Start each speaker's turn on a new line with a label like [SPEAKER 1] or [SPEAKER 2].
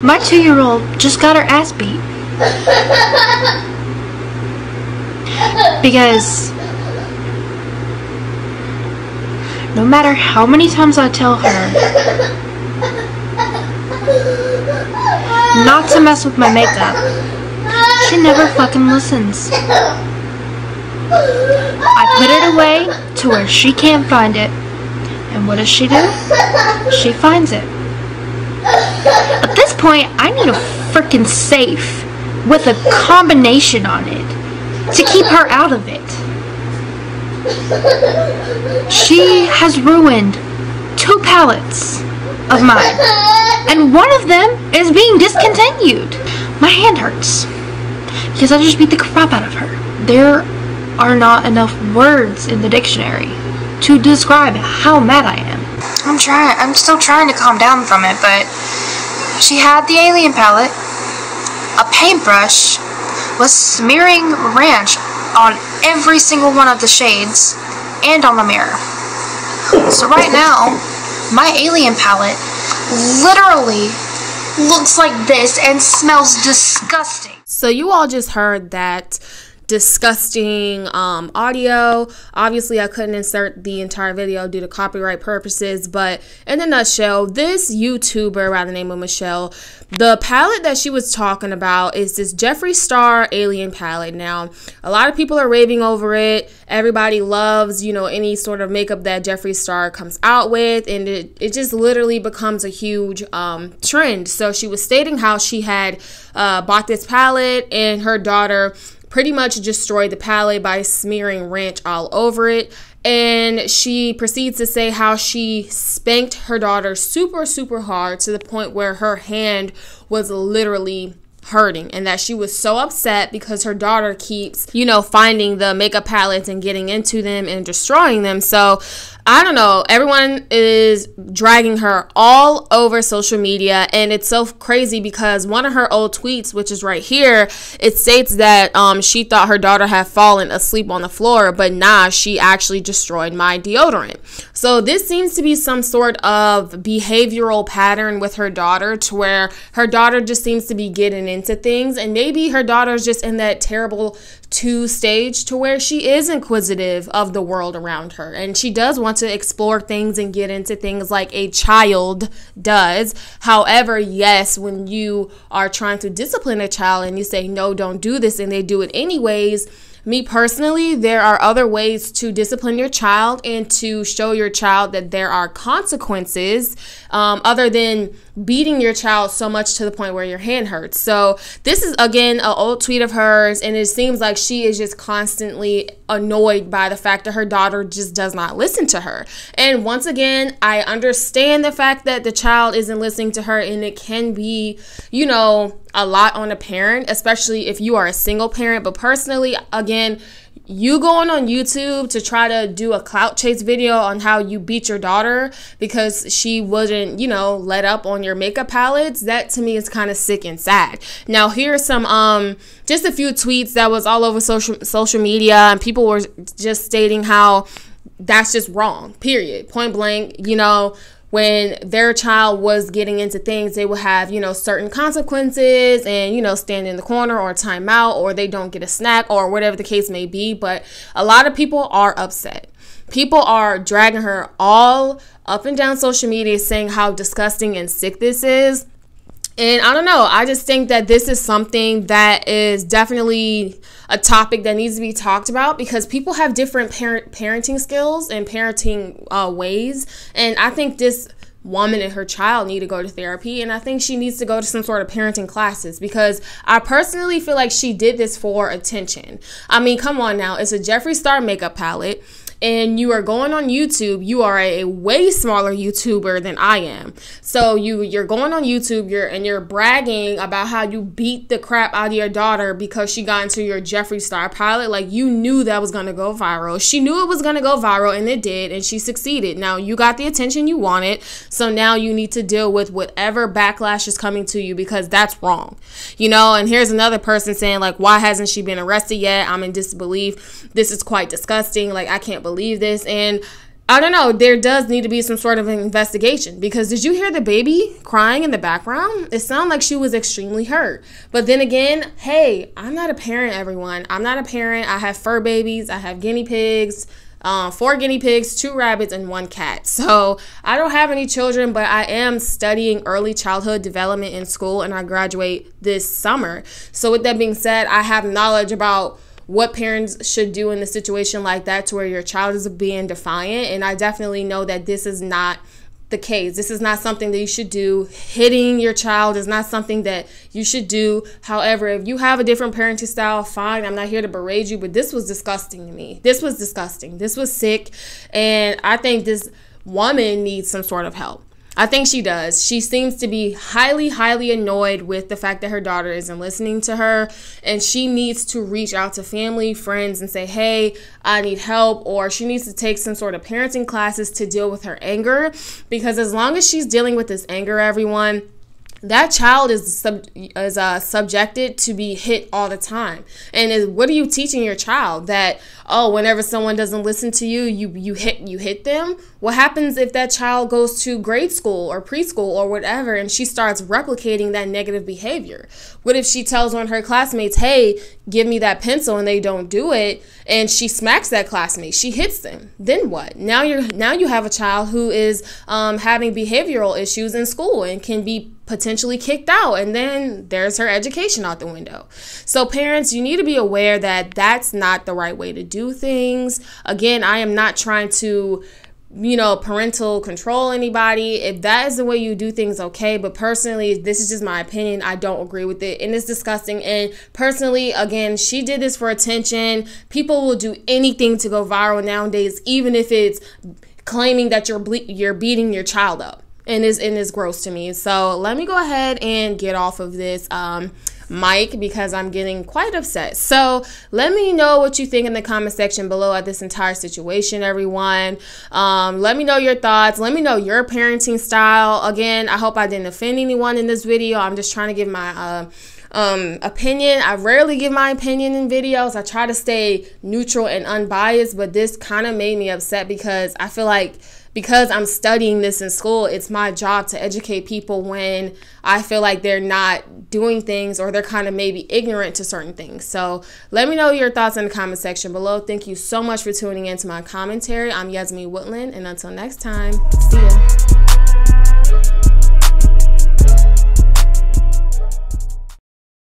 [SPEAKER 1] My 2-year-old just got her ass beat. Because no matter how many times I tell her not to mess with my makeup, she never fucking listens. I put it away to where she can't find it. And what does she do? She finds it. At this point, I need a freaking safe with a combination on it to keep her out of it. She has ruined 2 palettes of mine, and one of them is being discontinued. My hand hurts because I just beat the crap out of her. There are not enough words in the dictionary to describe how mad I am. I'm still trying to calm down from it, but she had the alien palette, a paintbrush, was smearing ranch on every single one of the shades, and on the mirror. So right now, my alien palette literally looks like this and smells disgusting.
[SPEAKER 2] So you all just heard that disgusting audio. Obviously, I couldn't insert the entire video due to copyright purposes, but in a nutshell, this YouTuber by the name of Michelle, the palette that she was talking about is this Jeffree Star alien palette. Now, a lot of people are raving over it. Everybody loves, you know, any sort of makeup that Jeffree Star comes out with, and it just literally becomes a huge trend. So she was stating how she had bought this palette, and her daughter pretty much destroyed the palette by smearing ranch all over it. And she proceeds to say how she spanked her daughter super hard to the point where her hand was literally hurting, and that she was so upset because her daughter keeps, you know, finding the makeup palettes and getting into them and destroying them. So I don't know, everyone is dragging her all over social media, and it's so crazy because one of her old tweets, which is right here, it states that she thought her daughter had fallen asleep on the floor, but nah, she actually destroyed my deodorant. So this seems to be some sort of behavioral pattern with her daughter, to where her daughter just seems to be getting into things, and maybe her daughter's just in that terrible 2 stage to where she is inquisitive of the world around her, and she does want to explore things and get into things like a child does. However, yes, when you are trying to discipline a child and you say, no, don't do this, and they do it anyways, me personally, there are other ways to discipline your child and to show your child that there are consequences other than beating your child so much to the point where your hand hurts. So this is, again, an old tweet of hers, and it seems like she is just constantly annoyed by the fact that her daughter just does not listen to her. And once again, I understand the fact that the child isn't listening to her, and it can be, you know, a lot on a parent, especially if you are a single parent. But personally, again, you going on YouTube to try to do a clout chase video on how you beat your daughter because she wouldn't, you know, let up on your makeup palettes, that to me is kind of sick and sad. Now, here's some just a few tweets that was all over social media, and people were just stating how that's just wrong, period, point blank. You know, when their child was getting into things, they would have, you know, certain consequences, and, you know, stand in the corner or time out, or they don't get a snack, or whatever the case may be. But a lot of people are upset. People are dragging her all up and down social media saying how disgusting and sick this is. And I don't know, I just think that this is something that is definitely a topic that needs to be talked about, because people have different parenting skills and parenting ways. And I think this woman and her child need to go to therapy, and I think she needs to go to some sort of parenting classes, because I personally feel like she did this for attention. I mean, come on now, it's a Jeffree Star makeup palette, and you are going on YouTube. You are a way smaller YouTuber than I am. So you're going on YouTube, you're bragging about how you beat the crap out of your daughter because she got into your Jeffree Star palette. Like, you knew that was gonna go viral. She knew it was gonna go viral, and it did, and she succeeded. Now you got the attention you wanted, so now you need to deal with whatever backlash is coming to you, because that's wrong. You know, and here's another person saying, like, why hasn't she been arrested yet? I'm in disbelief. This is quite disgusting. Like, I can't believe this. And I don't know, there does need to be some sort of an investigation, because did you hear the baby crying in the background? It sounded like she was extremely hurt. But then again, hey, I'm not a parent, everyone. I'm not a parent. I have fur babies. I have guinea pigs, 4 guinea pigs, 2 rabbits, and 1 cat. So I don't have any children, but I am studying early childhood development in school, and I graduate this summer. So with that being said, I have knowledge about what parents should do in a situation like that, to where your child is being defiant. And I definitely know that this is not the case. This is not something that you should do. Hitting your child is not something that you should do. However, if you have a different parenting style, fine. I'm not here to berate you, but this was disgusting to me. This was disgusting. This was sick. And I think this woman needs some sort of help. I think she does. She seems to be highly, highly annoyed with the fact that her daughter isn't listening to her, and she needs to reach out to family, friends, and say, hey, I need help, or she needs to take some sort of parenting classes to deal with her anger, because as long as she's dealing with this anger, everyone, that child is subjected to be hit all the time. And what are you teaching your child? That, oh, whenever someone doesn't listen to you, you hit them? What happens if that child goes to grade school or preschool or whatever, and she starts replicating that negative behavior? What if she tells one of her classmates, hey, give me that pencil, and they don't do it, and she smacks that classmate, she hits them? Then what? Now you have a child who is having behavioral issues in school and can be potentially kicked out, and then there's her education out the window. So parents, you need to be aware that that's not the right way to do things. Again, I am not trying to parental control anybody. If that is the way you do things, okay. But personally, this is just my opinion. I don't agree with it, and it's disgusting. And personally, again, she did this for attention. People will do anything to go viral nowadays, even if it's claiming that you're beating your child up. And it's gross to me. So let me go ahead and get off of this mic, because I'm getting quite upset. So let me know what you think in the comment section below at this entire situation, everyone. Let me know your thoughts. Let me know your parenting style. Again, I hope I didn't offend anyone in this video. I'm just trying to give my opinion. I rarely give my opinion in videos. I try to stay neutral and unbiased, but this kind of made me upset, because I feel like, because I'm studying this in school, it's my job to educate people when I feel like they're not doing things, or they're kind of maybe ignorant to certain things. So let me know your thoughts in the comment section below. Thank you so much for tuning into my commentary. I'm Yasmin Woodland, and until next time, see ya.